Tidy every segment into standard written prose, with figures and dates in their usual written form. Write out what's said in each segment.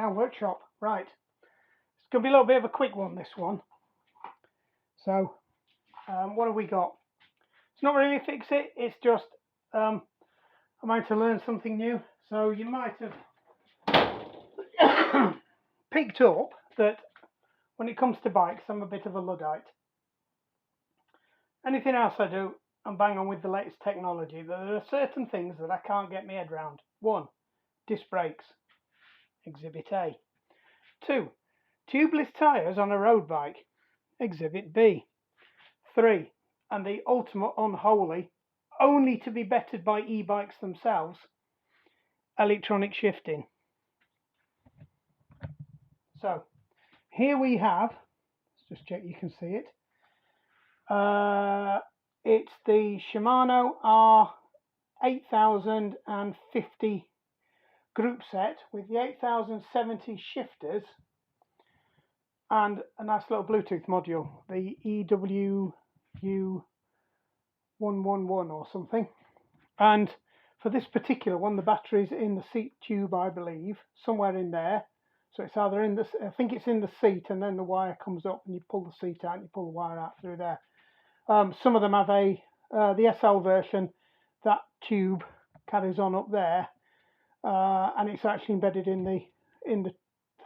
Now workshop, right. It's going to be a little bit of a quick one, this one. So, what have we got? It's not really a fix it, it's just I'm going to learn something new. So you might have picked up that when it comes to bikes, I'm a bit of a Luddite. Anything else I do, I'm bang on with the latest technology. There are certain things that I can't get my head around. 1, disc brakes, Exhibit A. 2, tubeless tyres on a road bike, Exhibit B. 3, and the ultimate unholy, only to be bettered by e-bikes themselves, electronic shifting. So here we have, let's just check you can see it. It's the Shimano R8050 group set with the 8070 shifters and a nice little Bluetooth module, the EWU111 or something. And for this particular one, the battery's in the seat tube, I believe, somewhere in there. So it's either in the, I think it's in the seat, and then the wire comes up and you pull the seat out and you pull the wire out through there. Some of them have the SL version, that tube carries on up there, and it's actually embedded in the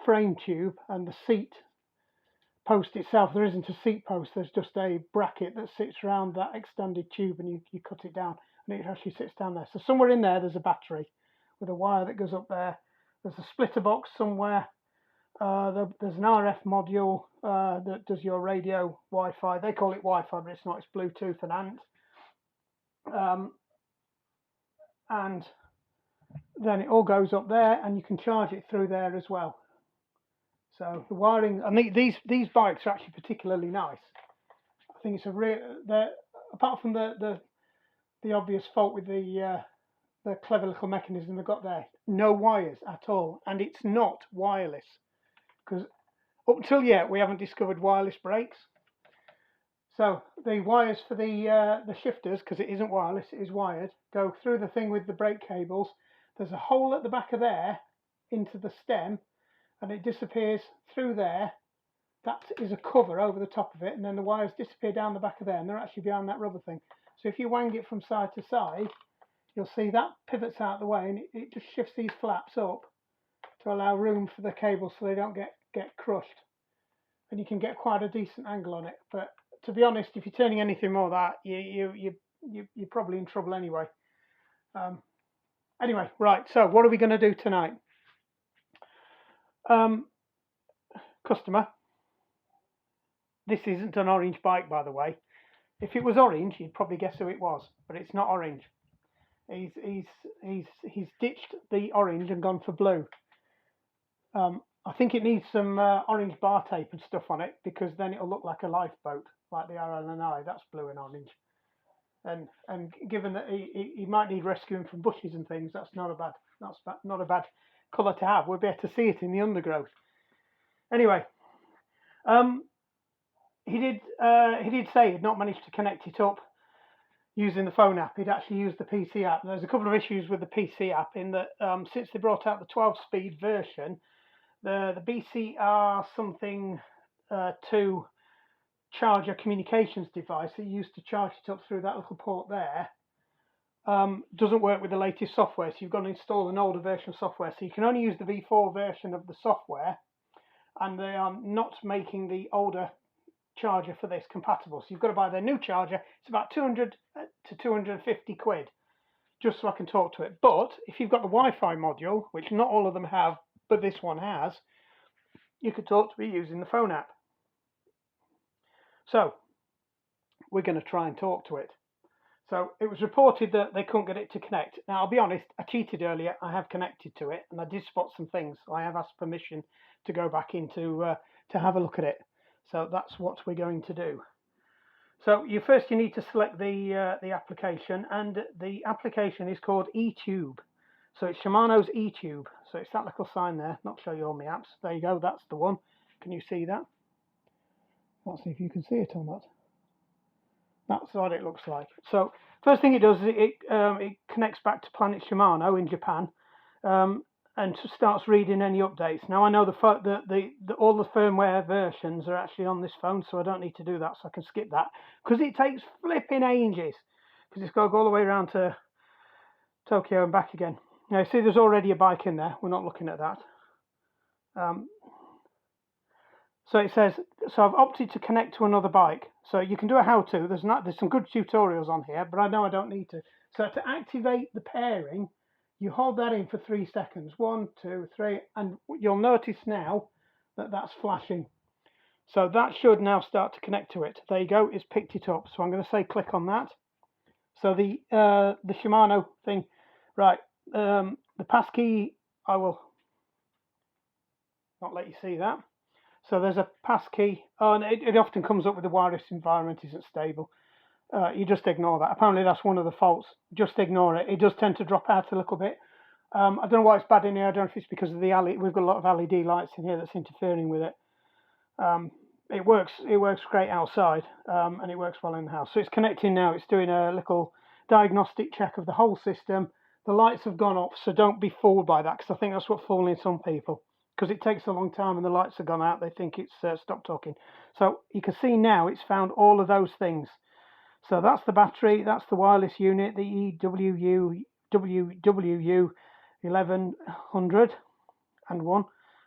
frame tube, and the seat post itself, there isn't a seat post, there's just a bracket that sits around that extended tube, and you cut it down and it actually sits down there. So somewhere in there there's a battery with a wire that goes up there. There's a splitter box somewhere. There's an RF module that does your radio Wi-Fi. They call it Wi-Fi, but it's not. It's Bluetooth and ANT. And then it all goes up there, and you can charge it through there as well. So the wiring, and these bikes are actually particularly nice. I think it's a real. Apart from the obvious fault with the clever little mechanism they've got there, no wires at all, and it's not wireless. Because up until yet we haven't discovered wireless brakes. So the wires for the shifters, because it isn't wireless, it is wired, go through the thing with the brake cables. There's a hole at the back of there into the stem, and it disappears through there. That is a cover over the top of it, and then the wires disappear down the back of there, and they're actually behind that rubber thing. So if you wang it from side to side, you'll see that pivots out the way, and it just shifts these flaps up to allow room for the cables so they don't get crushed, and you can get quite a decent angle on it. But to be honest, if you're turning anything more than that, you're probably in trouble anyway. Anyway, right, so what are we going to do tonight? Customer, this isn't an orange bike, by the way. If it was orange, you'd probably guess who it was, but it's not orange. He's ditched the orange and gone for blue. I think it needs some orange bar tape and stuff on it, because then it'll look like a lifeboat, like the RLNI. That's blue and orange. And given that he might need rescuing from bushes and things, that's not a bad colour to have. We'll be able to see it in the undergrowth. Anyway, he did say he'd not managed to connect it up using the phone app. He'd actually used the PC app. There's a couple of issues with the PC app in that since they brought out the 12-speed version, the BCR something 2 charger communications device that you used to charge it up through that little port there doesn't work with the latest software. So you've got to install an older version of software. So you can only use the V4 version of the software, and they are not making the older charger for this compatible. So you've got to buy their new charger. It's about 200 to 250 quid just so I can talk to it. But if you've got the Wi-Fi module, which not all of them have, but this one has, you could talk to me using the phone app. So we're going to try and talk to it. So it was reported that they couldn't get it to connect. Now, I'll be honest, I cheated earlier. I have connected to it, and I did spot some things. So I have asked permission to go back into to have a look at it. So that's what we're going to do. So you need to select the application, and the application is called eTube. So it's Shimano's eTube. So it's that little sign there. Not show you all my apps. There you go. That's the one. Can you see that? Let's see if you can see it or not. That's what it looks like. So first thing it does is it connects back to Planet Shimano in Japan. and starts reading any updates. Now I know all the firmware versions are actually on this phone, so I don't need to do that, so I can skip that, because it takes flipping ages, because it's got to go all the way around to Tokyo and back again. Now see, there's already a bike in there. We're not looking at that. So it says, so I've opted to connect to another bike. So you can do a how-to. There's some good tutorials on here, but I know I don't need to. So to activate the pairing, you hold that in for 3 seconds. 1, 2, 3, and you'll notice now that that's flashing. So that should now start to connect to it. There you go. It's picked it up. So I'm going to say click on that. So the Shimano thing, right? The passkey, I will not let you see that. So there's a passkey. Oh, and it often comes up with the wireless environment isn't stable. You just ignore that. Apparently that's one of the faults. Just ignore it. It does tend to drop out a little bit. I don't know why it's bad in here. I don't know if it's because of the LED. We've got a lot of LED lights in here that's interfering with it. It works great outside, and it works well in the house. So it's connecting now. It's doing a little diagnostic check of the whole system. The lights have gone off, so don't be fooled by that, because I think that's what's fooling some people. Because it takes a long time and the lights have gone out, they think it's stopped talking. So you can see now it's found all of those things. So that's the battery, that's the wireless unit, the WWU 1100 and 1.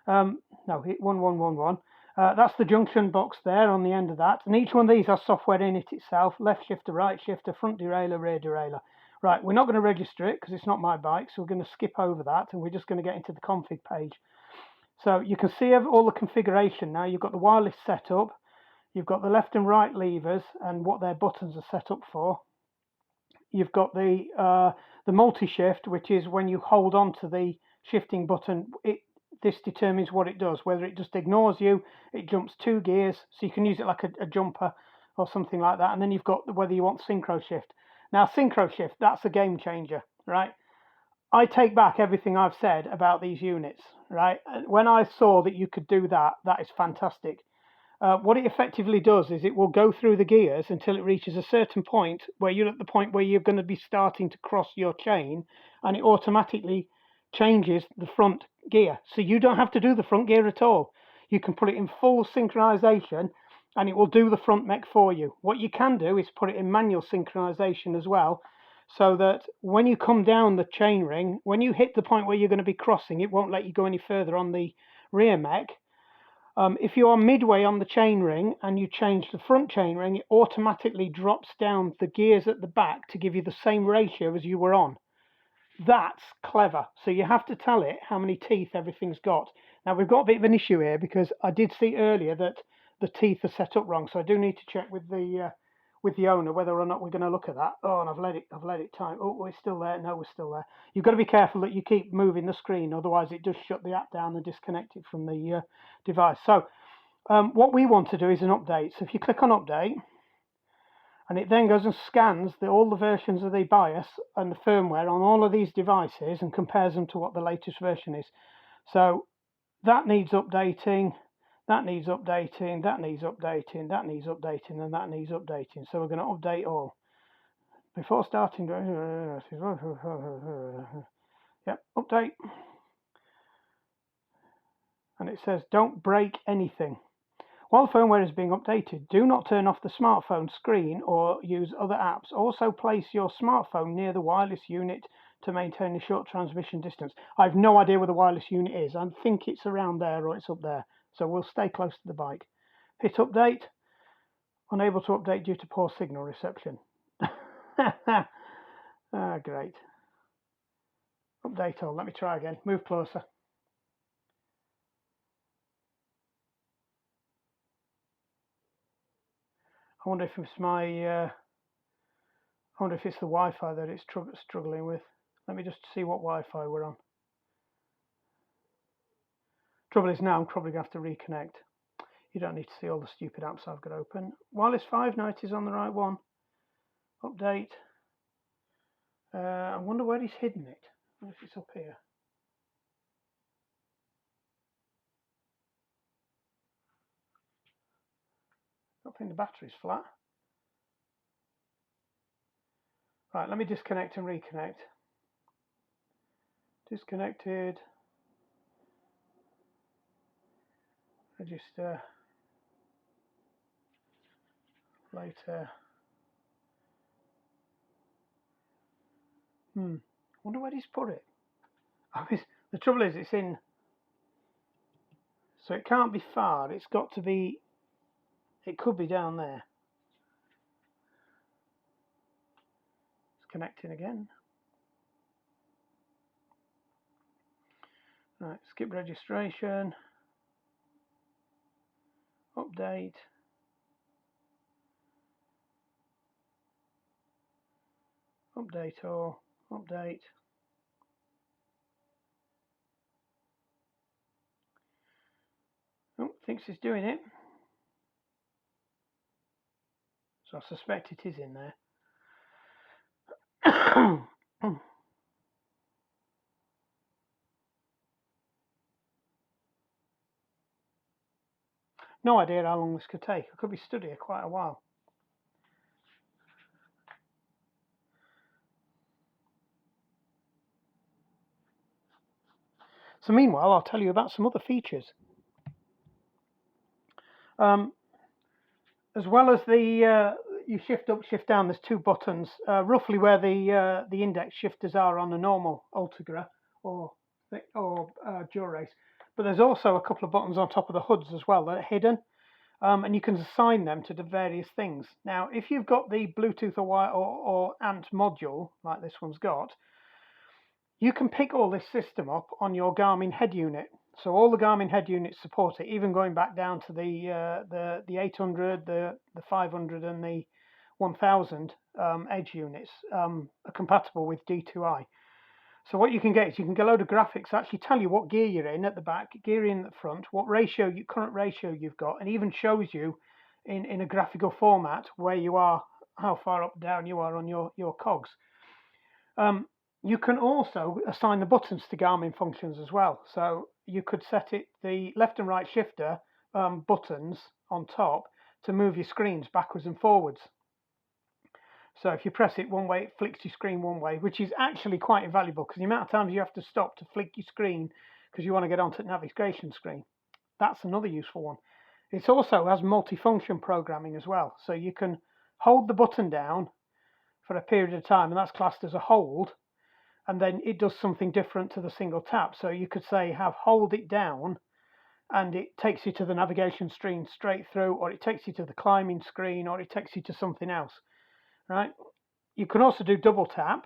No, 1111. That's the junction box there on the end of that. And each one of these has software in it itself. Left shifter, right shifter, front derailleur, rear derailleur. Right, we're not going to register it because it's not my bike. So we're going to skip over that and we're just going to get into the config page. So you can see all the configuration now. You've got the wireless setup. You've got the left and right levers and what their buttons are set up for. You've got the multi-shift, which is when you hold on to the shifting button, this determines what it does, whether it just ignores you, it jumps 2 gears, so you can use it like a jumper or something like that. And then you've got whether you want synchro shift. Now, synchro shift, that's a game changer, right? I take back everything I've said about these units, right? When I saw that you could do that, that is fantastic. What it effectively does is it will go through the gears until it reaches a certain point where you're at the point where you're going to be starting to cross your chain, and it automatically changes the front gear. So you don't have to do the front gear at all. You can put it in full synchronization and it will do the front mech for you. What you can do is put it in manual synchronization as well, so that when you come down the chain ring, when you hit the point where you're going to be crossing, it won't let you go any further on the rear mech. If you are midway on the chain ring and you change the front chain ring, it automatically drops down the gears at the back to give you the same ratio as you were on. That's clever. So you have to tell it how many teeth everything's got. Now we've got a bit of an issue here because I did see earlier that the teeth are set up wrong. So I do need to check with the owner whether or not we're going to look at that. Oh, and I've let it time. Oh, we're still there. No, we're still there. You've got to be careful that you keep moving the screen, otherwise it does shut the app down and disconnect it from the device. So what we want to do is an update. So if you click on update, and it then goes and scans all the versions of the BIOS and the firmware on all of these devices and compares them to what the latest version is. So that needs updating, that needs updating, that needs updating, that needs updating, and that needs updating. So we're going to update all. Before starting, yep, update. And it says, don't break anything. While the firmware is being updated, do not turn off the smartphone screen or use other apps. Also place your smartphone near the wireless unit to maintain a short transmission distance. I have no idea where the wireless unit is. I think it's around there or it's up there. So we'll stay close to the bike. Hit update. Unable to update due to poor signal reception. Great. Update all. Let me try again. Move closer. I wonder if it's I wonder if it's the Wi-Fi that it's struggling with. Let me just see what Wi-Fi we're on. Trouble is now I'm probably going to have to reconnect. You don't need to see all the stupid apps I've got open. Wireless 5 night is on the right one. Update. I wonder where he's hidden it. I wonder if it's up here. I don't think the battery's flat. Right, let me disconnect and reconnect. Disconnected. register later. Wonder where he's put it. The trouble is, it's in, so it can't be far. It's got to be, it could be down there. It's connecting again. Right, skip registration. Update. Update all. Update. Oh, thinks it's doing it. So I suspect it is in there. No idea how long this could take. I could be stood here quite a while. So meanwhile, I'll tell you about some other features. As well as the you shift up, shift down, there's two buttons, roughly where the index shifters are on a normal Ultegra or Dura-Race. But there's also a couple of buttons on top of the hoods as well that are hidden, and you can assign them to the various things. Now, if you've got the Bluetooth or ANT module, like this one's got, you can pick all this system up on your Garmin head unit. So all the Garmin head units support it, even going back down to the 800, the 500 and the 1000 edge units are compatible with D2i. So what you can get is you can get a load of graphics, actually tell you what gear you're in at the back, gear in at the front, what ratio, current ratio you've got, and even shows you in a graphical format where you are, how far up down you are on your cogs. You can also assign the buttons to Garmin functions as well. So you could set it, the left and right shifter buttons on top to move your screens backwards and forwards. So if you press it one way, it flicks your screen one way, which is actually quite invaluable because the amount of times you have to stop to flick your screen because you want to get onto the navigation screen. That's another useful one. It also has multifunction programming as well. So you can hold the button down for a period of time, and that's classed as a hold. And then it does something different to the single tap. So you could say have hold it down and it takes you to the navigation screen straight through, or it takes you to the climbing screen, or it takes you to something else, right? You can also do double tap.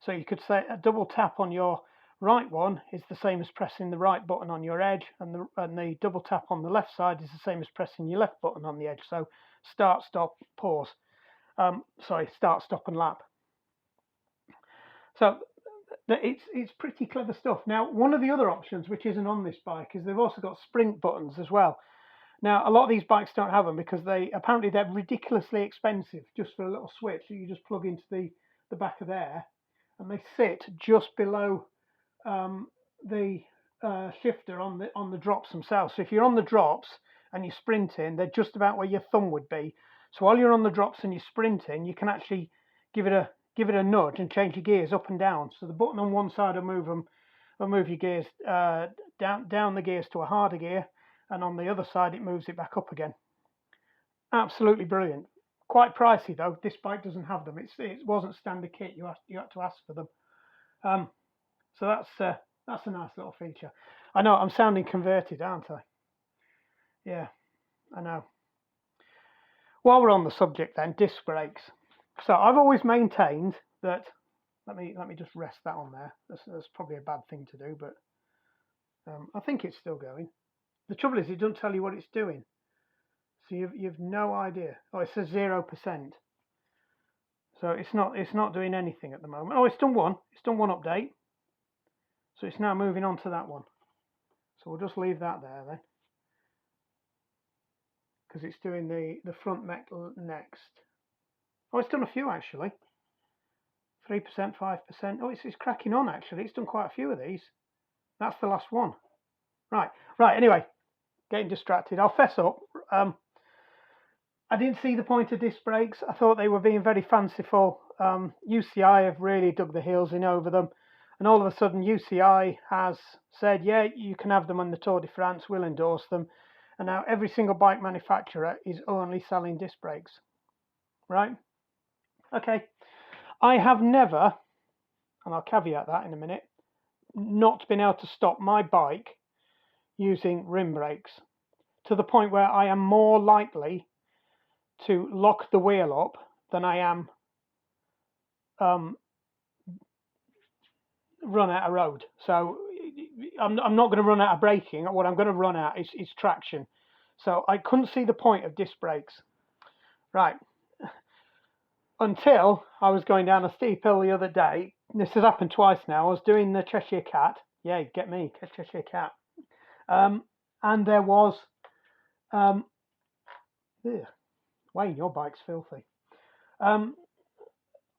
So you could say a double tap on your right one is the same as pressing the right button on your edge, and the double tap on the left side is the same as pressing your left button on the edge. So start, stop, pause. Start, stop and lap. So it's pretty clever stuff. Now, one of the other options, which isn't on this bike, is they've also got sprint buttons as well. Now, a lot of these bikes don't have them because apparently they're ridiculously expensive just for a little switch that you just plug into the back of there, and they sit just below the shifter on the drops themselves. So if you're on the drops and you're sprinting, they're just about where your thumb would be. So while you're on the drops and you're sprinting, you can actually give it a nudge and change your gears up and down. So the button on one side will move your gears down the gears to a harder gear, and on the other side it moves it back up again. Absolutely brilliant. Quite pricey though. This bike doesn't have them. It wasn't standard kit. You had to ask for them. So that's a nice little feature. I know I'm sounding converted, aren't I? Yeah, I know. While we're on the subject then, disc brakes. So I've always maintained that, let me just rest that on there. That's probably a bad thing to do, but I think it's still going. The trouble is it doesn't tell you what it's doing. So you've no idea. Oh, it says 0%. So it's not doing anything at the moment. Oh, it's done one update. So it's now moving on to that one. So we'll just leave that there then, because it's doing the front metal next. Oh, it's done a few actually. 3%, 5%. Oh, it's cracking on actually. It's done quite a few of these. That's the last one. Right. Anyway, getting distracted. I'll fess up. I didn't see the point of disc brakes. I thought they were being very fanciful. UCI have really dug their heels in over them. And all of a sudden UCI has said, yeah, you can have them on the Tour de France, we'll endorse them. And now every single bike manufacturer is only selling disc brakes, right? Okay, I have never, and I'll caveat that in a minute, not been able to stop my bike using rim brakes, to the point where I am more likely to lock the wheel up than I am run out of road. So I'm not going to run out of braking. What I'm going to run out is traction. So I couldn't see the point of disc brakes. Right. Until I was going down a steep hill the other day. This has happened twice now. I was doing the Cheshire Cat. Yeah, get me, Cheshire Cat. And there was, Wayne, your bike's filthy.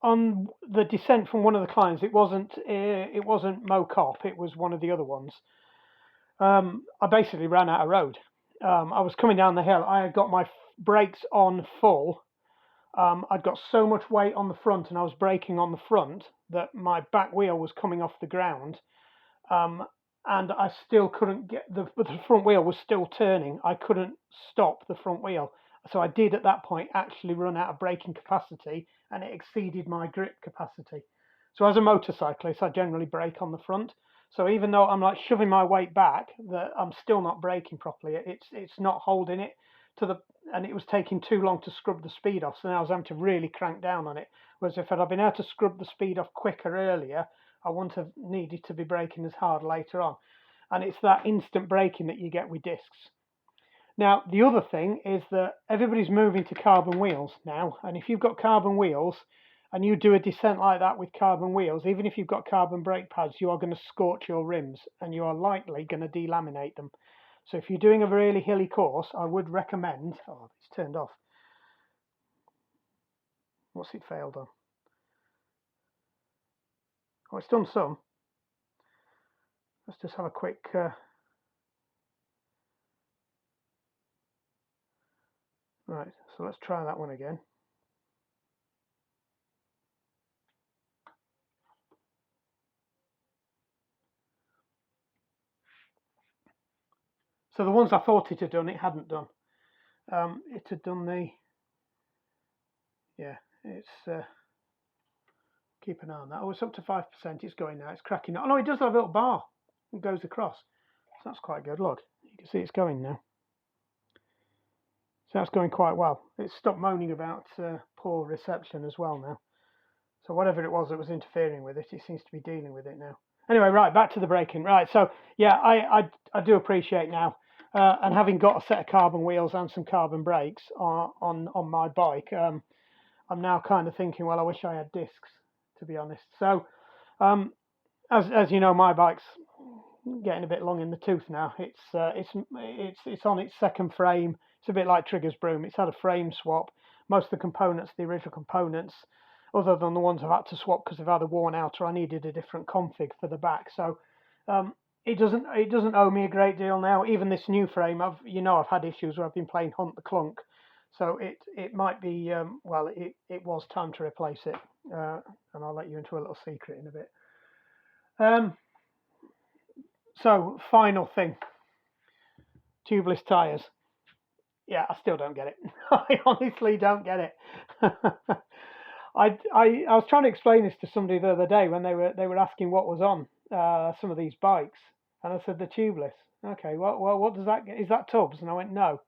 On the descent from one of the climbs, it wasn't Mocop, it was one of the other ones. I basically ran out of road. I was coming down the hill. I had got my brakes on full. I'd got so much weight on the front, and I was braking on the front that my back wheel was coming off the ground. And I still couldn't get the front wheel was still turning. I couldn't stop the front wheel. So I did at that point actually run out of braking capacity, and it exceeded my grip capacity. So as a motorcyclist, I generally brake on the front. So even though I'm like shoving my weight back, that I'm still not braking properly. It's not holding it to the, and it was taking too long to scrub the speed off. So now I was having to really crank down on it. Whereas if I'd been able to scrub the speed off quicker earlier, I wouldn't have needed to be braking as hard later on. And it's that instant braking that you get with discs. Now, the other thing is that everybody's moving to carbon wheels now. And if you've got carbon wheels and you do a descent like that with carbon wheels, even if you've got carbon brake pads, you are going to scorch your rims and you are likely going to delaminate them. So if you're doing a really hilly course, I would recommend, oh, it's turned off. What's it failed on? Oh, it's done some. Let's just have a quick right, so let's try that one again. So the ones I thought it had done, it hadn't done. It had done the, yeah, it's, keep an eye on that. Oh, it's up to 5%, it's going now, it's cracking. Oh no, it does have a little bar, it goes across. So that's quite good, look, you can see it's going now. So that's going quite well. It's stopped moaning about poor reception as well now. So whatever it was that was interfering with it, it seems to be dealing with it now. Anyway, right, back to the braking. Right, so yeah, I do appreciate now, and having got a set of carbon wheels and some carbon brakes on my bike, I'm now kind of thinking, well, I wish I had discs, to be honest. So, as you know, my bike's getting a bit long in the tooth now. It's on its second frame. It's a bit like Trigger's broom. It's had a frame swap. Most of the components, the original components, other than the ones I've had to swap because they've either worn out or I needed a different config for the back. So it doesn't owe me a great deal now. Even this new frame, I've had issues where I've been playing Hunt the Clunk. So it might be it was time to replace it, and I'll let you into a little secret in a bit. So final thing, tubeless tyres. Yeah, I still don't get it. I honestly don't get it. I was trying to explain this to somebody the other day when they were asking what was on some of these bikes, and I said the tubeless. Okay, well, what does that get? Is that tubs? And I went, no.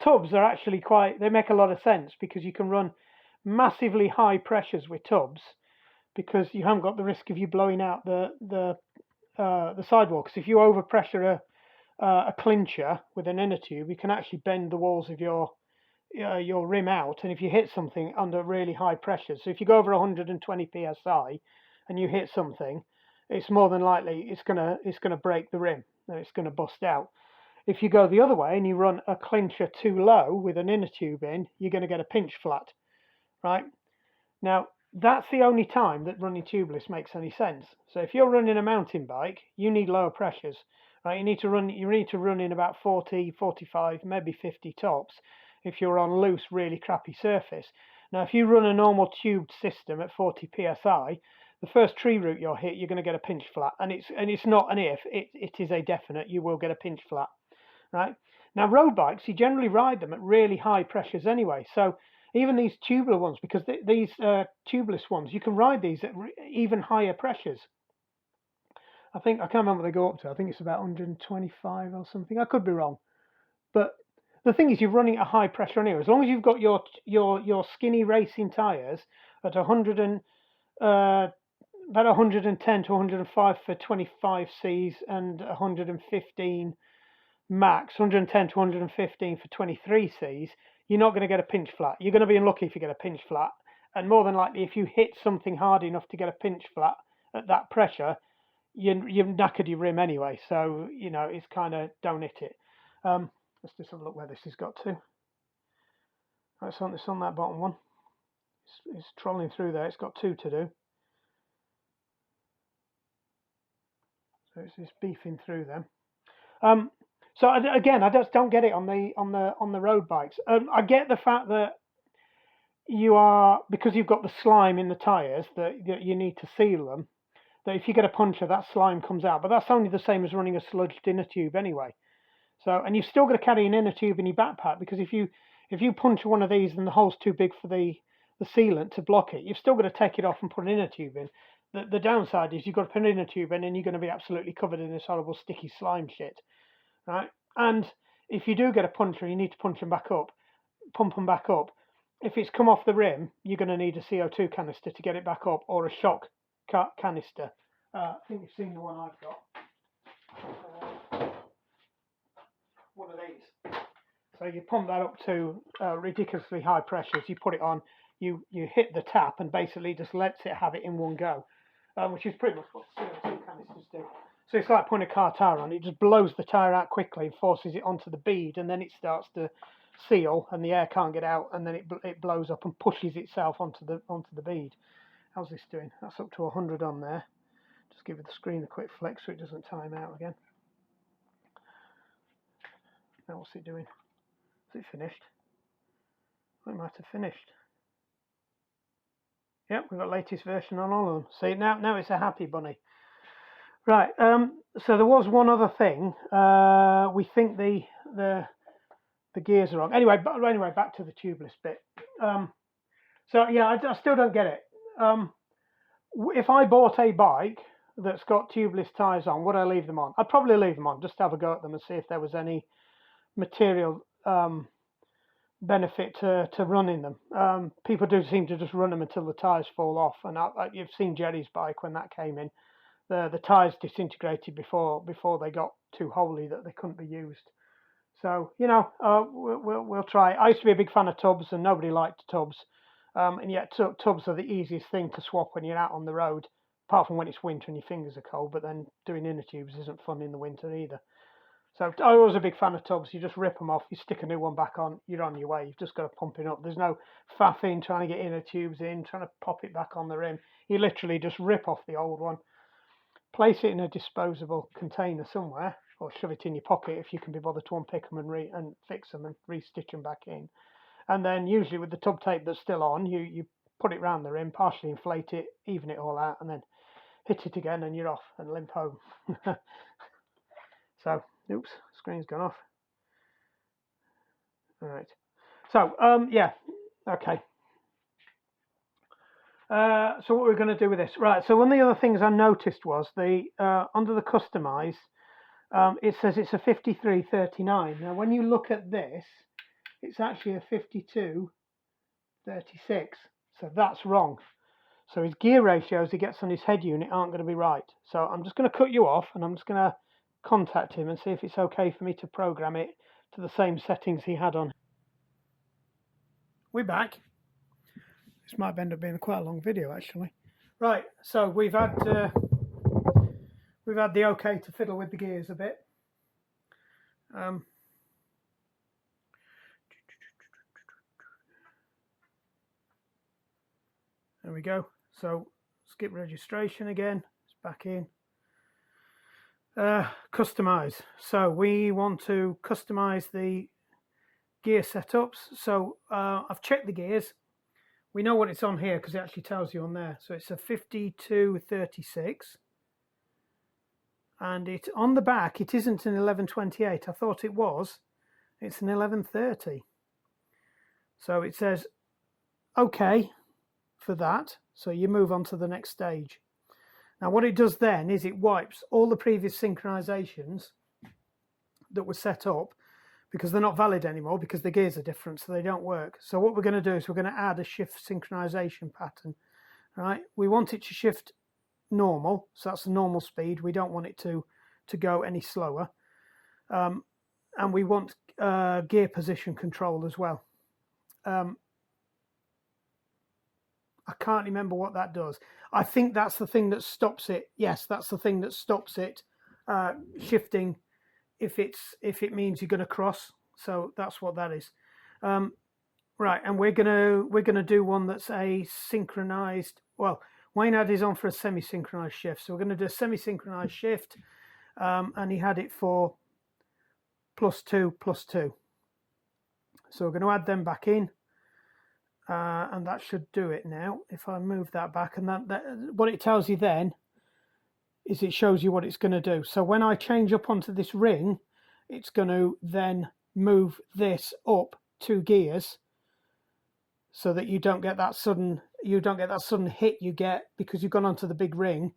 Tubs are actually they make a lot of sense because you can run massively high pressures with tubs because you haven't got the risk of you blowing out the sidewall. Because if you overpressure a clincher with an inner tube, you can actually bend the walls of your rim out, and if you hit something under really high pressure, so if you go over 120 psi and you hit something, it's more than likely it's gonna break the rim and it's gonna bust out. If you go the other way and you run a clincher too low with an inner tube in, you're going to get a pinch flat, right? Now, that's the only time that running tubeless makes any sense. So if you're running a mountain bike, you need lower pressures, right? You need to run in about 40, 45, maybe 50 tops if you're on loose, really crappy surface. Now, if you run a normal tubed system at 40 psi, the first tree root you'll hit, you're going to get a pinch flat, and it's not an if, it is a definite. You will get a pinch flat. Right? Now road bikes, you generally ride them at really high pressures anyway. So even these tubular ones, because these tubeless ones, you can ride these at even higher pressures. I can't remember what they go up to. I think it's about 125 or something. I could be wrong. But the thing is, you're running at high pressure anyway. As long as you've got your skinny racing tyres at 100 and about 110 to 105 for 25 Cs and 115 max, 110 to 115 for 23 Cs, you're not going to get a pinch flat. You're going to be unlucky if you get a pinch flat. And more than likely, if you hit something hard enough to get a pinch flat at that pressure, you've knackered your rim anyway. So, you know, it's kind of don't hit it. Let's just have a look where this has got to. It's on that bottom one. It's trolling through there. It's got 2 to do. So it's beefing through them. So again, I just don't get it on the road bikes. I get the fact that because you've got the slime in the tyres that you need to seal them. That if you get a puncture, that slime comes out. But that's only the same as running a sludged inner tube anyway. So, and you've still got to carry an inner tube in your backpack, because if you puncture one of these and the hole's too big for the sealant to block it, you've still got to take it off and put an inner tube in. The downside is you've got to put an inner tube in and you're going to be absolutely covered in this horrible sticky slime shit, right? And if you do get a puncture, you need to pump them back up. If it's come off the rim, you're going to need a CO2 canister to get it back up, or a shock canister. I think you've seen the one I've got. One of these. So you pump that up to ridiculously high pressures. You put it on, you hit the tap, and basically just lets it have it in one go, which is pretty much what CO2 canisters do. So it's like putting a car tyre on. It just blows the tyre out quickly and forces it onto the bead, and then it starts to seal, and the air can't get out, and then it blows up and pushes itself onto the bead. How's this doing? That's up to 100 on there. Just give the screen a quick flick so it doesn't time out again. Now what's it doing? Is it finished? It might have finished. Yep, we've got latest version on all of them. See, now it's a happy bunny. Right, so there was one other thing. We think the gears are wrong. Anyway, back to the tubeless bit. So yeah, I still don't get it. If I bought a bike that's got tubeless tyres on, would I leave them on? I'd probably leave them on, just to have a go at them and see if there was any material benefit to running them. People do seem to just run them until the tyres fall off, and you've seen Jerry's bike when that came in. The tyres disintegrated before they got too holy that they couldn't be used. So, you know, we'll try. I used to be a big fan of tubs, and nobody liked tubs. And yet tubs are the easiest thing to swap when you're out on the road, apart from when it's winter and your fingers are cold. But then doing inner tubes isn't fun in the winter either. So I was a big fan of tubs. You just rip them off, you stick a new one back on, you're on your way. You've just got to pump it up. There's no faffing trying to get inner tubes in, trying to pop it back on the rim. You literally just rip off the old one, place it in a disposable container somewhere, or shove it in your pocket if you can be bothered to unpick them and fix them and re-stitch them back in. And then usually with the tub tape that's still on, you put it round the rim, partially inflate it, even it all out, and then hit it again, and you're off and limp home. So, oops, screen's gone off. All right. So, yeah, okay. So what we're going to do with this, right? So one of the other things I noticed was under the customize, it says it's a 5339. Now, when you look at this, it's actually a 5236. So that's wrong. So his gear ratios he gets on his head unit aren't going to be right. So I'm just going to cut you off, and I'm just going to contact him and see if it's okay for me to program it to the same settings he had on. We're back. This might end up being quite a long video actually. Right, so we've had the okay to fiddle with the gears a bit. There we go. So skip registration again. It's back in. Customize. So we want to customize the gear setups. So I've checked the gears. We know what it's on here because it actually tells you on there. So it's a 5236. And on the back, it isn't an 1128. I thought it was. It's an 1130. So it says OK for that. So you move on to the next stage. Now what it does then is it wipes all the previous synchronizations that were set up, because they're not valid anymore because the gears are different, so they don't work. So what we're going to do is we're going to add a shift synchronization pattern. Right? We want it to shift normal, so that's the normal speed. We don't want it to go any slower. And we want gear position control as well. I can't remember what that does. I think that's the thing that stops it. Yes, that's the thing that stops it shifting if it means you're going to cross. So that's what that is. Right, and we're gonna do one that's a synchronized. Well, Wayne had his on for a semi-synchronized shift, so we're going to do a semi-synchronized shift, and he had it for +2, +2. So we're going to add them back in, and that should do it now. If I move that back, and that what it tells you then is it shows you what it's going to do. So when I change up onto this ring, it's going to then move this up 2 gears, so that you don't get that sudden hit you get because you've gone onto the big ring,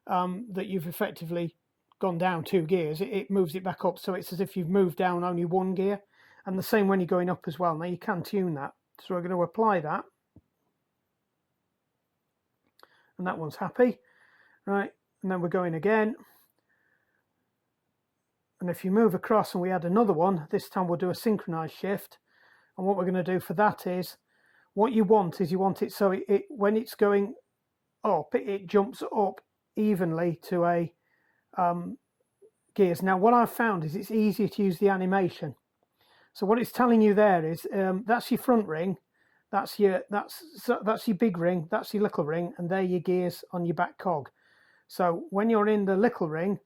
that you've effectively gone down 2 gears. It moves it back up, so it's as if you've moved down only 1 gear. And the same when you're going up as well. Now you can tune that, so we're going to apply that, and that one's happy, right? And then we're going again, and if you move across and we add another one, this time we'll do a synchronized shift. And what we're going to do for that is, what you want is you want it so it when it's going up, it jumps up evenly to a gears. Now what I've found is it's easier to use the animation. So what it's telling you there is that's your front ring, that's your big ring, that's your little ring, and they're your gears on your back cog. So when you're in the little ring,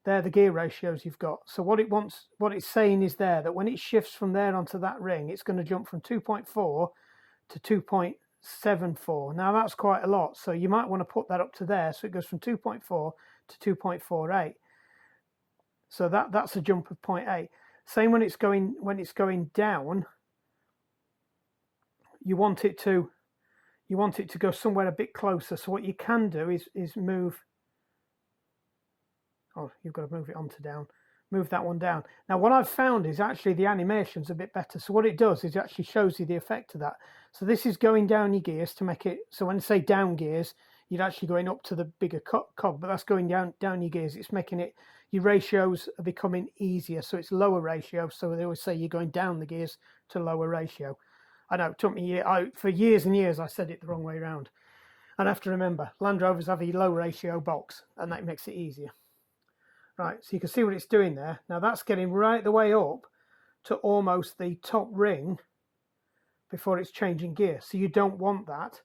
they're the gear ratios you've got. So what it's saying is there that when it shifts from there onto that ring, it's going to jump from 2.4 to 2.74. Now that's quite a lot, so you might want to put that up to there, so it goes from 2.4 to 2.48. So that's a jump of 0.8. Same when it's going down, you want it to go somewhere a bit closer. So what you can do is move. Oh, you've got to move it onto down. Move that one down. Now what I've found is actually the animation's a bit better. So what it does is it actually shows you the effect of that. So this is going down your gears to make it, so when I say down gears, you're actually going up to the bigger cog, but that's going down your gears. It's making it, your ratios are becoming easier, so it's lower ratio. So they always say you're going down the gears to lower ratio. I know it took me for years and years I said it the wrong way around. And I have to remember, Land Rovers have a low ratio box, and that makes it easier. Right, so you can see what it's doing there. Now that's getting right the way up to almost the top ring before it's changing gear. So you don't want that.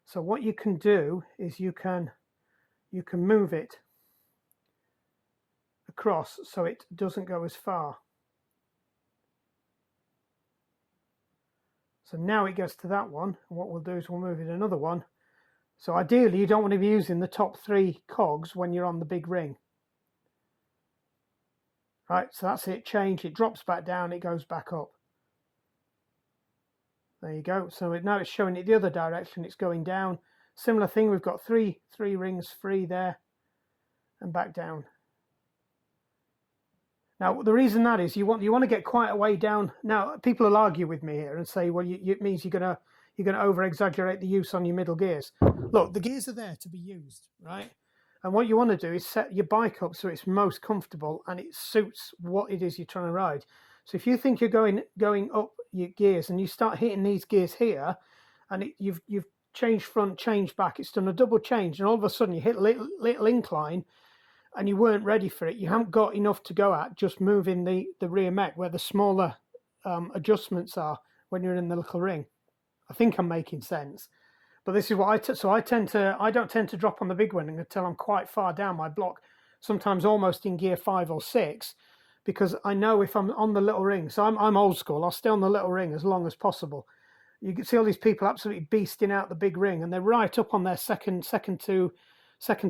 So what you can do is you can move it across so it doesn't go as far. So now it gets to that one, and what we'll do is we'll move it another one. So ideally you don't want to be using the top 3 cogs when you're on the big ring. Right, so that's it, change, it drops back down, it goes back up. There you go. So now it's showing it the other direction, it's going down. Similar thing, we've got three rings free there and back down. Now the reason that is you want to get quite a way down. Now people will argue with me here and say, well, it means you're gonna over exaggerate the use on your middle gears. Look, the gears are there to be used, right? And what you want to do is set your bike up so it's most comfortable and it suits what it is you're trying to ride. So if you think you're going up your gears and you start hitting these gears here, and you've changed front, changed back, it's done a double change, and all of a sudden you hit a little incline and you weren't ready for it, you haven't got enough to go at just moving the rear mech where the smaller adjustments are when you're in the little ring. I think I'm making sense. But this is what I don't tend to drop on the big one until I'm quite far down my block, sometimes almost in gear 5 or 6, because I know if I'm on the little ring, so I'm old school, I'll stay on the little ring as long as possible. You can see all these people absolutely beasting out the big ring, and they're right up on their second to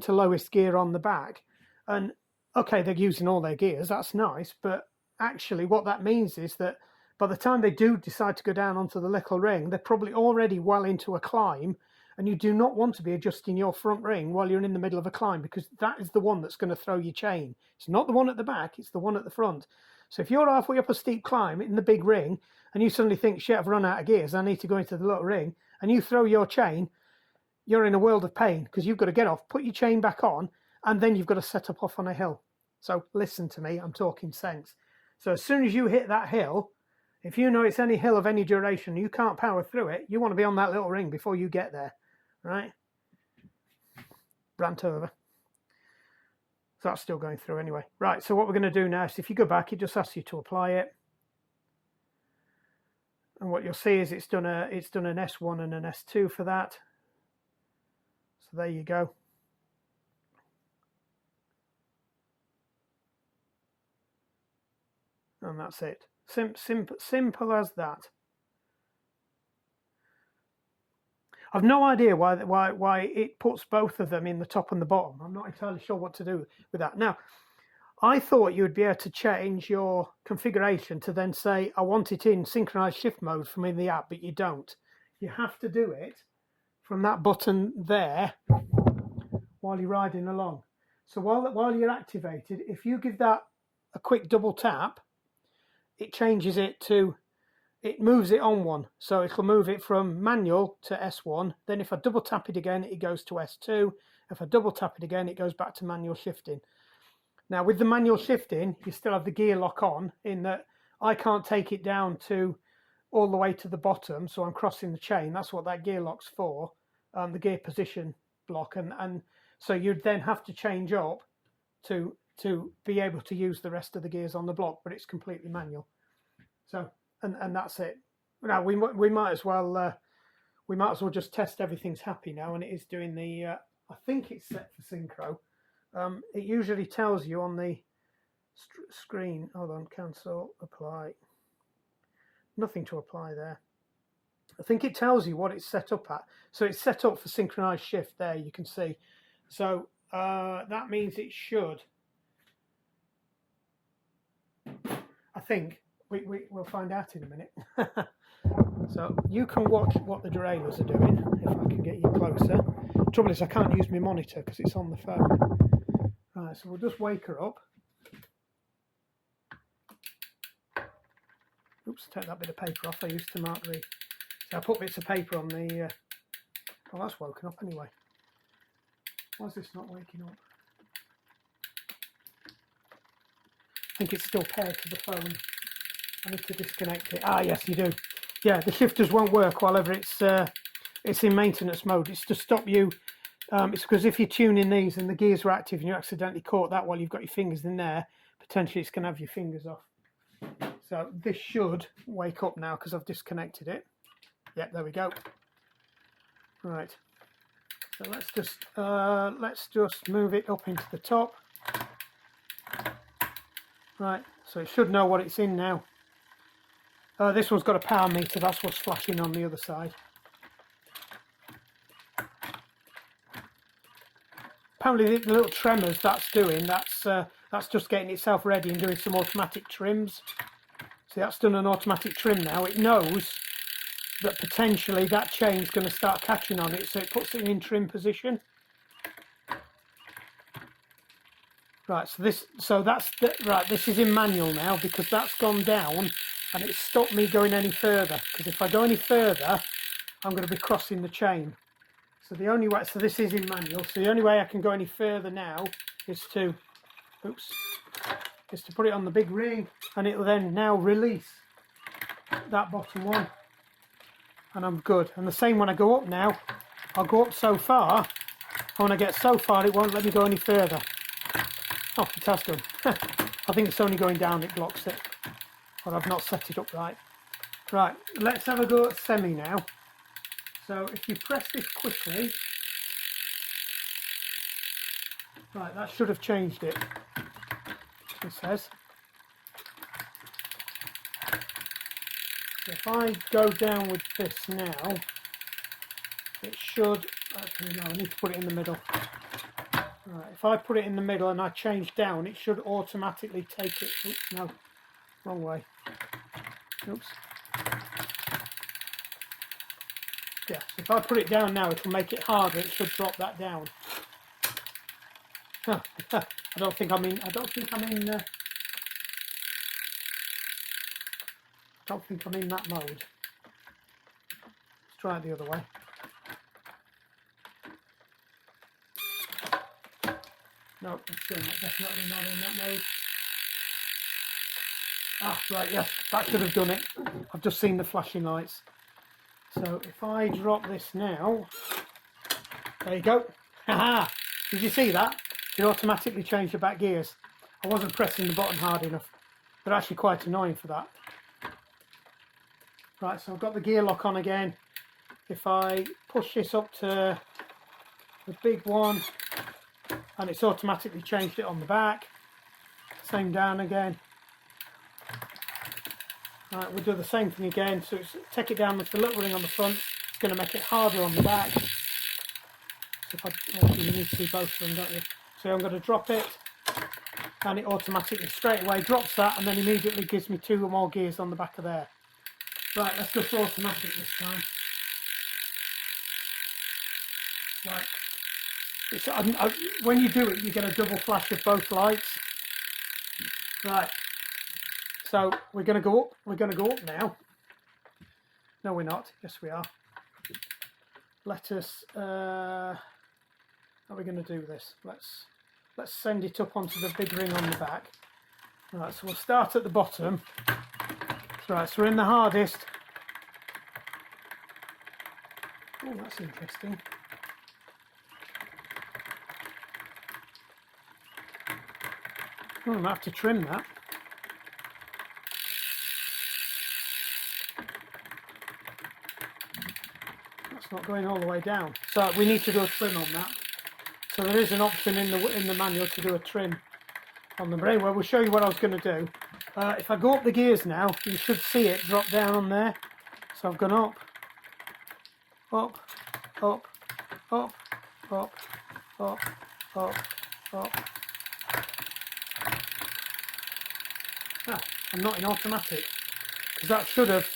lowest gear on the back. And okay, they're using all their gears, that's nice, but actually what that means is that by the time they do decide to go down onto the little ring, they're probably already well into a climb, and you do not want to be adjusting your front ring while you're in the middle of a climb, because that is the one that's going to throw your chain. It's not the one at the back, it's the one at the front. So if you're halfway up a steep climb in the big ring and you suddenly think, shit, I've run out of gears, I need to go into the little ring, and you throw your chain, you're in a world of pain, because you've got to get off, put your chain back on, and then you've got to set up off on a hill. So listen to me, I'm talking sense. So as soon as you hit that hill, if you know it's any hill of any duration, you can't power through it, you want to be on that little ring before you get there, right? Rant over. So that's still going through anyway. Right, so what we're going to do now is if you go back, it just asks you to apply it. And what you'll see is it's done an S1 and an S2 for that. So there you go. And that's it. Simple as that. I've no idea why it puts both of them in the top and the bottom. I'm not entirely sure what to do with that. Now, I thought you would be able to change your configuration to then say, I want it in synchronized shift mode from in the app, but you don't. You have to do it from that button there while you're riding along. So while you're activated, if you give that a quick double tap, it changes it to, it moves it on one. So it'll move it from manual to S1. Then if I double tap it again, it goes to S2. If I double tap it again, it goes back to manual shifting. Now with the manual shifting, you still have the gear lock on, in that I can't take it down to all the way to the bottom. So I'm crossing the chain. That's what that gear lock's for, the gear position block. And so you'd then have to change up to be able to use the rest of the gears on the block, but it's completely manual. So and that's it. Now we might as well just test everything's happy now, and it is doing the I think it's set for synchro. It usually tells you on the screen. Hold on, cancel, apply. Nothing to apply there. I think it tells you what it's set up at. So it's set up for synchronized shift there, you can see. So that means it should. I think we'll find out in a minute. So you can watch what the derailleurs are doing, if I can get you closer. Trouble is I can't use my monitor because it's on the phone. Right, so we'll just wake her up. Oops, take that bit of paper off I used to mark the... So I put bits of paper on the... Oh, that's woken up anyway. Why is this not waking up? I think it's still paired to the phone. I need to disconnect it. Ah, yes, you do. Yeah, the shifters won't work while ever it's in maintenance mode. It's to stop you. It's because if you're tuning these and the gears are active and you accidentally caught that while you've got your fingers in there, potentially it's going to have your fingers off. So this should wake up now because I've disconnected it. Yep, there we go. Right. So let's just move it up into the top. Right, so it should know what it's in now. This one's got a power meter, that's what's flashing on the other side. Apparently the little tremors that's doing, that's just getting itself ready and doing some automatic trims. See, that's done an automatic trim now. It knows that potentially that chain's going to start catching on it, so it puts it in trim position. Right, this is in manual now because that's gone down and it's stopped me going any further, because if I go any further I'm going to be crossing the chain. So the only way, so this is in manual, so the only way I can go any further now is to put it on the big ring, and it will then now release that bottom one, and I'm good. And the same when I go up now, I'll go up so far, and when I get so far it won't let me go any further. Oh, it has done. I think it's only going down it blocks it, or I've not set it up right. Right, let's have a go at semi now. So if you press this quickly, right, that should have changed it, it says. So if I go down with this now, it should, actually no, I need to put it in the middle. Right, if I put it in the middle and I change down, it should automatically take it, oops, no, wrong way. Oops. Yeah, so if I put it down now, it'll make it harder. It should drop that down. Huh. I don't think I'm in. I don't think I'm in that mode. Let's try it the other way. No, I'm still not, definitely not in that mode. Ah, right, yes, that could have done it. I've just seen the flashing lights. So if I drop this now, there you go. Haha! Did you see that? It automatically changed the back gears. I wasn't pressing the button hard enough. They're actually quite annoying for that. Right, so I've got the gear lock on again. If I push this up to the big one, and it's automatically changed it on the back. Same down again. Right, we'll do the same thing again. So take it down with the little ring on the front. It's going to make it harder on the back. So if you need to see both of them, don't you? So I'm going to drop it, and it automatically straight away drops that, and then immediately gives me 2 more gears on the back of there. Right, let's go for automatic this time. Right. When you do it, you get a double flash of both lights. Right. So we're going to go up. We're going to go up now. No, we're not. Yes, we are. Let us. How are we going to do this? Let's send it up onto the big ring on the back. Right. So we'll start at the bottom. Right. So we're in the hardest. Oh, that's interesting. Oh, I might have to trim that. That's not going all the way down. So we need to do a trim on that. So there is an option in the manual to do a trim on them. But anyway, we'll show you what I was going to do. If I go up the gears now, you should see it drop down on there. So I've gone up, up, up, up, up, up, up, up. Ah, I'm not in automatic, because that should have.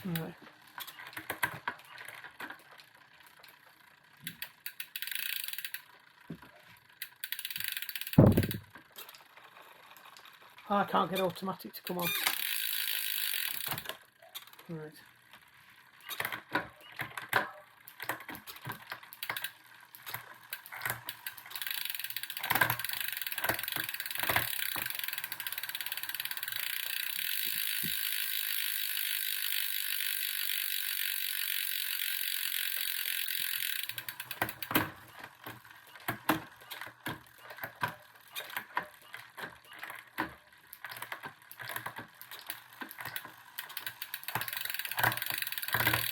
Right. I can't get automatic to come on. Right.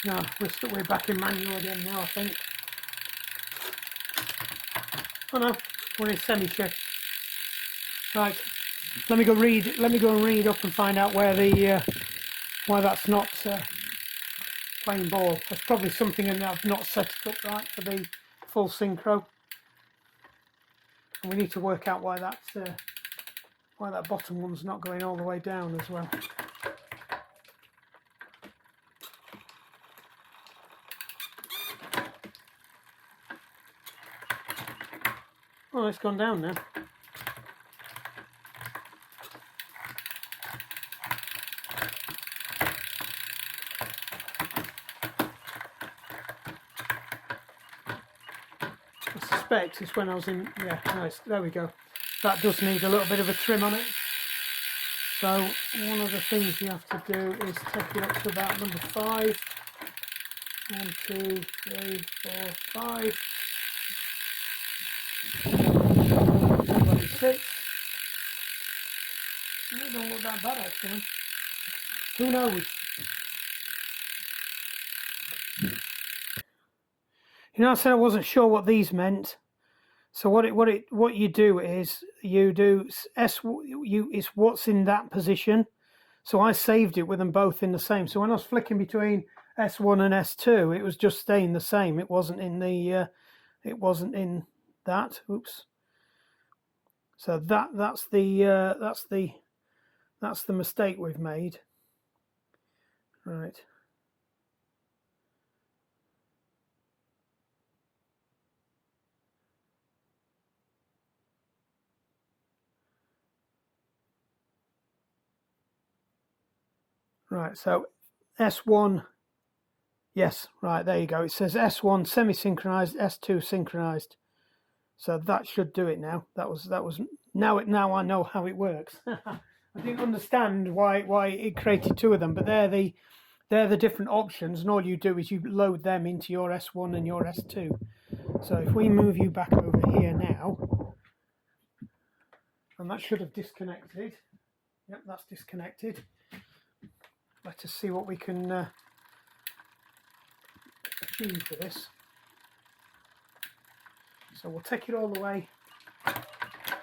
No, we're back in manual again now, I think. Oh no, we're in semi-shift. Right, let me go and read up and find out where the why that's not playing ball. There's probably something in there I've not set it up right for the full synchro, and we need to work out why that bottom one's not going all the way down as well. Oh, it's gone down now. I suspect it's when I was in, yeah, nice, there we go. That does need a little bit of a trim on it. So one of the things you have to do is take it up to about number 5. 1, 2, 3, 4, 5. 26. It don't look that bad actually. Who knows? You know, I said I wasn't sure what these meant. So what you do is you do is what's in that position. So I saved it with them both in the same. So when I was flicking between S1 and S2, it was just staying the same. It wasn't in the it wasn't in that. Oops. So that's the mistake we've made. Right. Right, so S1, yes, right, there you go. It says S1 semi-synchronized, S2 synchronized. So that should do it now. That was now I know how it works. I didn't understand why it created two of them, but they're the different options, and all you do is you load them into your S1 and your S2. So if we move you back over here now, and that should have disconnected. Yep, that's disconnected. Let us see what we can achieve for this. So we'll take it all the way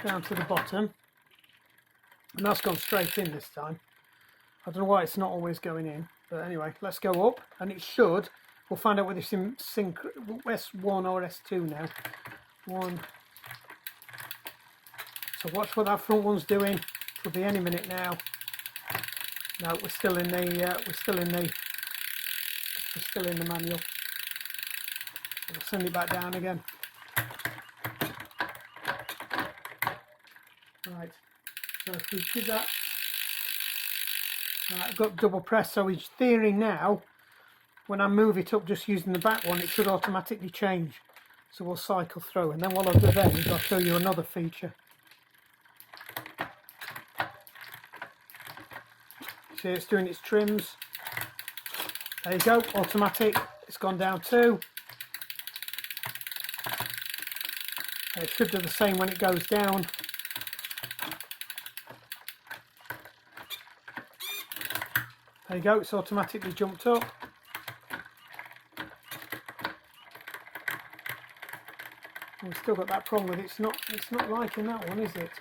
down to the bottom, and that's gone straight in this time. I don't know why it's not always going in, but anyway, let's go up, and it should. We'll find out whether it's in sync S1 or S2 now. One. So watch what that front one's doing. It'll be any minute now. No, we're still in the manual. We'll send it back down again. Right. So if we do that, right, I've got double press. So it's steering now. When I move it up, just using the back one, it should automatically change. So we'll cycle through, and then what I'll do then is I'll show you another feature. See, it's doing its trims. There you go, automatic. It's gone down 2. It should do the same when it goes down. There you go, it's automatically jumped up. And we've still got that problem with it's not liking that one, is it?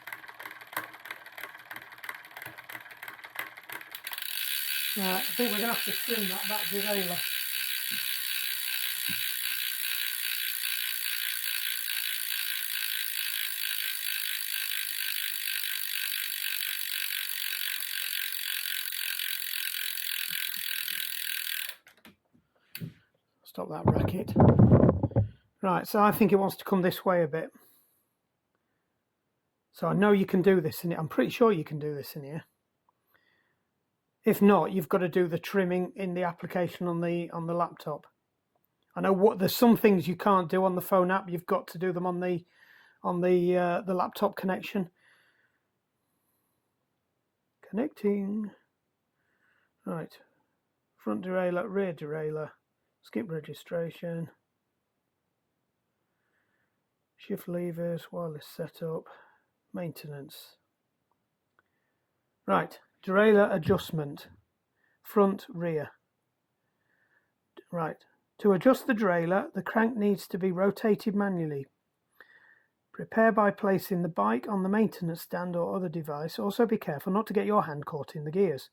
Right, I think we're going to have to trim that back derailleur. Stop that bracket. Right, so I think it wants to come this way a bit. So I know you can do this in it. I'm pretty sure you can do this in here. If not, you've got to do the trimming in the application on the laptop. I know there's some things you can't do on the phone app. You've got to do them on the laptop connection. Connecting. Right. Front derailleur, rear derailleur. Skip registration. Shift levers, wireless setup, maintenance. Right, derailleur adjustment, front, rear. Right, to adjust the derailleur, the crank needs to be rotated manually. Prepare by placing the bike on the maintenance stand or other device. Also be careful not to get your hand caught in the gears.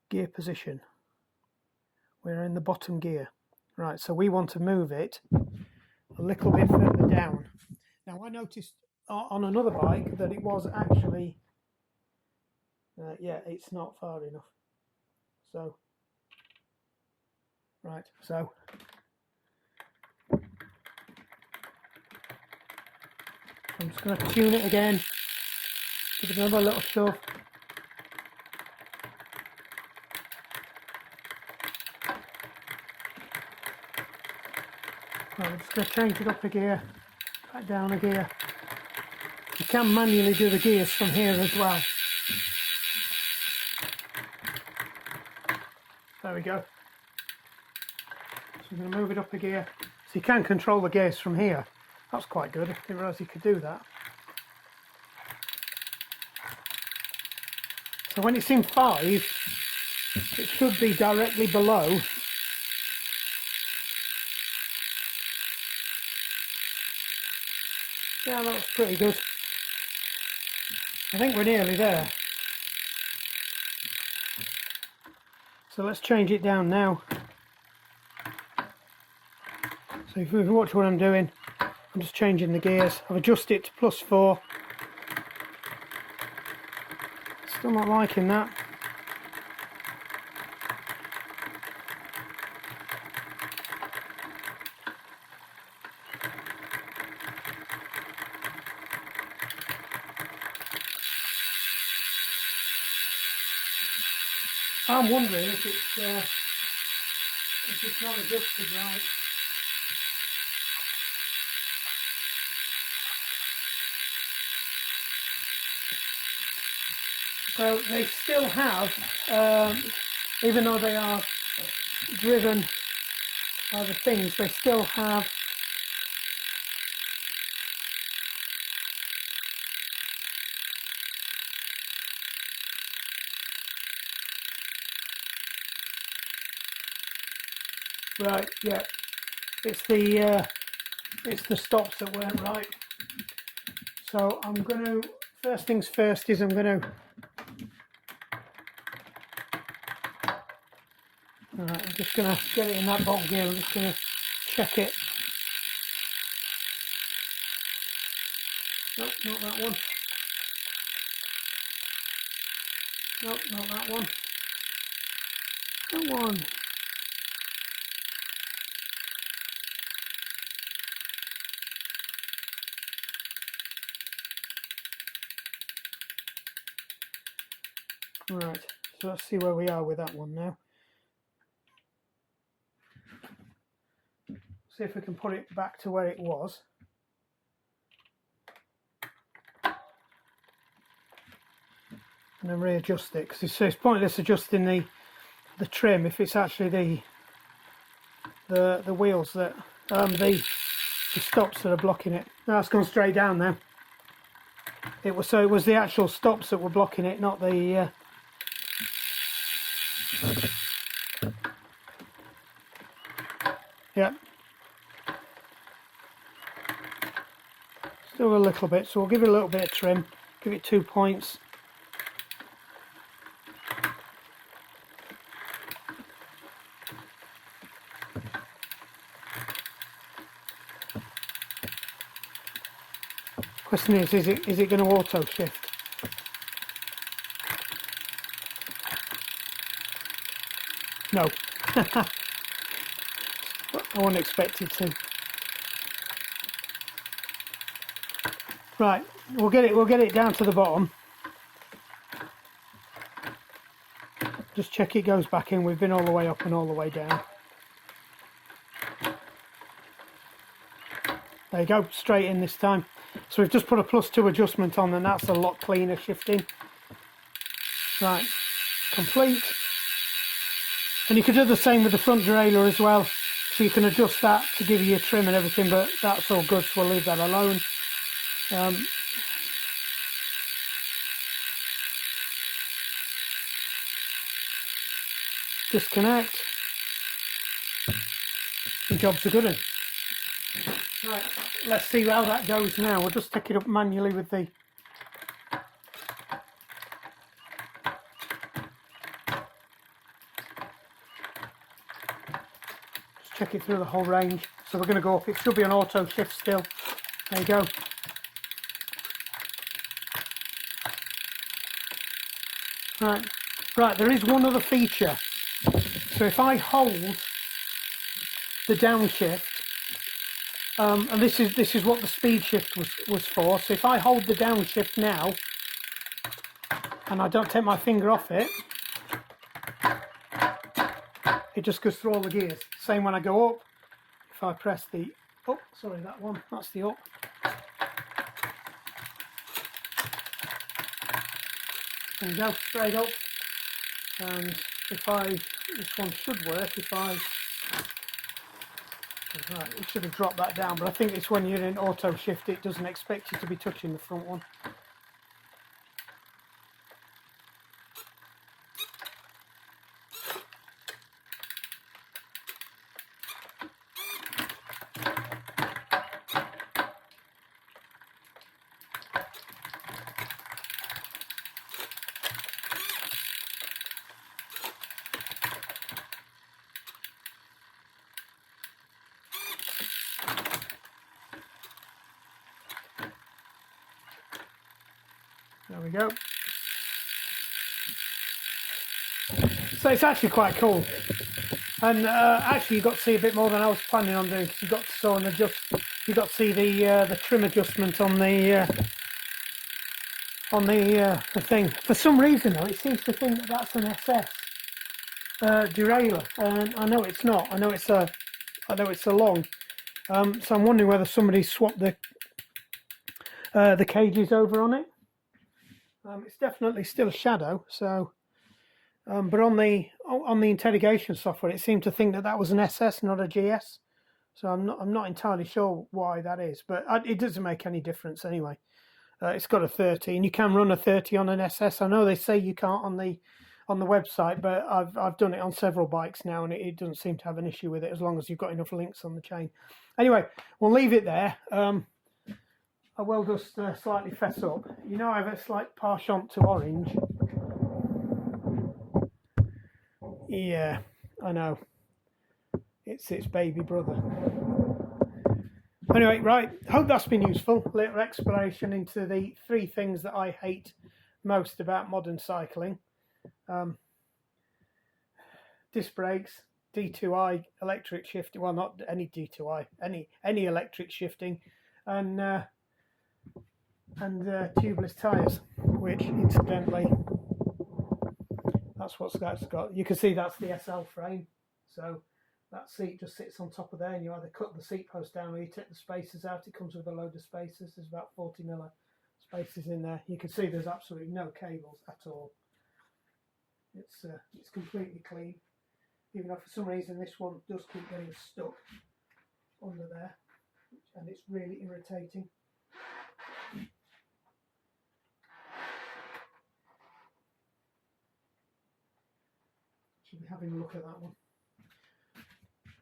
Gear position. We're in the bottom gear. Right, so we want to move it a little bit further down. Now I noticed on another bike that it was actually, yeah, it's not far enough. So, right, so I'm just going to tune it again, give it another little shove. Right, we're just going to change it up a gear, back down a gear. You can manually do the gears from here as well. There we go. So we're going to move it up a gear. So you can control the gears from here. That's quite good. I didn't realise you could do that. So when it's in 5, it should be directly below. Yeah, that was pretty good. I think we're nearly there. So let's change it down now. So if you watch what I'm doing, I'm just changing the gears. I've adjusted it to +4. Still not liking that. I'm wondering if it's not adjusted right. So they still have, even though they are driven by the things, they still have right. Yeah, it's the stops that weren't right. So I'm going to, first things first is I'm going to. Alright, I'm just going to get it in that bottom gear. I'm just going to check it. Nope, not that one. Nope, not that one. That one. Right, so let's see where we are with that one now. See if we can put it back to where it was. And then readjust it, because it's pointless adjusting the trim if it's actually the wheels that the stops that are blocking it. No, it's gone straight down now. It was the actual stops that were blocking it, not the yeah. Still a little bit, so we'll give it a little bit of trim. Give it 2 points. Question is it going to auto shift? No. I wouldn't expect it to. Right, we'll get it down to the bottom. Just check it goes back in. We've been all the way up and all the way down. There you go, straight in this time. So we've just put a +2 adjustment on, and that's a lot cleaner shifting. Right, complete. And you could do the same with the front derailleur as well. So you can adjust that to give you your trim and everything, but that's all good, so we'll leave that alone. Disconnect. The job's a good one. Right, let's see how that goes now. We'll just take it up manually with the just check it through the whole range. So we're going to go up. It should be an auto shift still. There you go. Right, there is one other feature. So if I hold the downshift, and this is what the speed shift was for. So if I hold the downshift now, and I don't take my finger off it, it just goes through all the gears. Same when I go up. If I press the up, sorry, that one, that's the up. There you go, straight up. And if this one should work, right, it should have dropped that down, but I think it's when you're in auto shift, it doesn't expect you to be touching the front one. There we go. So it's actually quite cool. And actually, you got to see a bit more than I was planning on doing, because you got to saw and adjust. You got to see the trim adjustment on the thing. For some reason, though, it seems to think that that's an SS derailleur, and I know it's not. I know it's a long. So I'm wondering whether somebody swapped the cages over on it. It's definitely still a Shadow. So, but on the interrogation software, it seemed to think that that was an SS, not a GS. So I'm not entirely sure why that is, but it doesn't make any difference anyway. It's got a 30, and you can run a 30 on an SS. I know they say you can't on the website, but I've done it on several bikes now, and it doesn't seem to have an issue with it as long as you've got enough links on the chain. Anyway, we'll leave it there. I will just slightly fess up. You know, I have a slight penchant to orange. Yeah, I know. It's its baby brother. Anyway, right, hope that's been useful. A little exploration into the 3 things that I hate most about modern cycling. Disc brakes, D2i electric shifting, well, not any D2i, any electric shifting, and tubeless tyres, which incidentally, that's got. You can see that's the SL frame, so that seat just sits on top of there, and you either cut the seat post down or you take the spacers out. It comes with a load of spacers. There's about 40mm spacers in there. You can see there's absolutely no cables at all. It's completely clean, even though for some reason this one does keep getting stuck under there, and it's really irritating. Should be having a look at that one.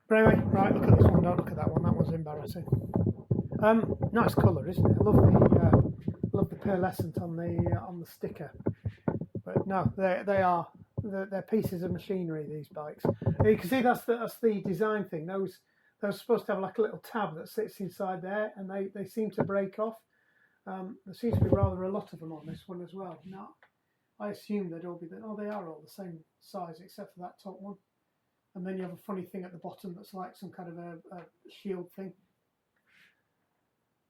But anyway, right, look at this one. Don't look at that one. That one's embarrassing. Nice colour, isn't it? I love the pearlescent on the sticker. But no, they're pieces of machinery, these bikes. You can see that's the design thing. Those are supposed to have like a little tab that sits inside there, and they seem to break off. There seems to be rather a lot of them on this one as well. Now, I assume they'd all be they are all the same size except for that top one. And then you have a funny thing at the bottom that's like some kind of a shield thing.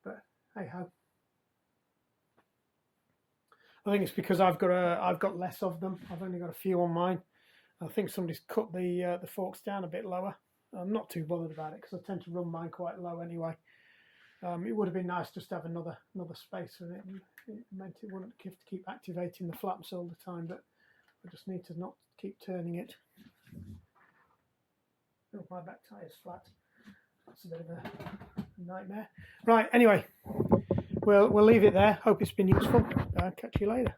But hey ho. I think it's because I've got less of them. I've only got a few on mine. I think somebody's cut the forks down a bit lower. I'm not too bothered about it because I tend to run mine quite low anyway. It would have been nice just to have another spacer in it. It meant it wouldn't have to keep activating the flaps all the time, but I just need to not keep turning it. Oh, my back tyre's flat. That's a bit of a nightmare. Right, anyway, we'll leave it there. Hope it's been useful. Catch you later.